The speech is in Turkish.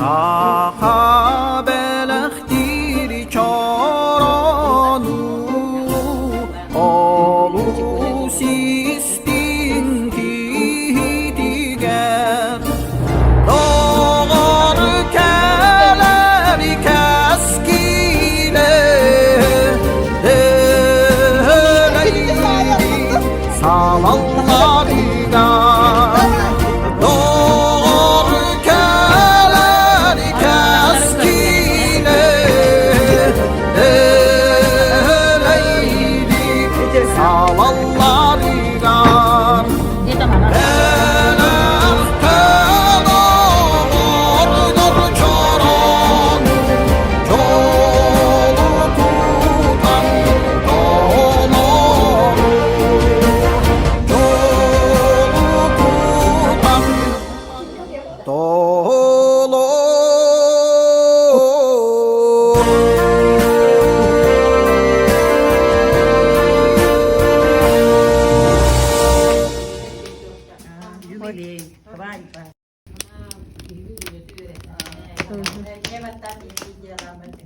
Saha belektir çaranu Olu sistin kihitiger Doğar keler keskile Deleydi salallarına Kebatan ini jalan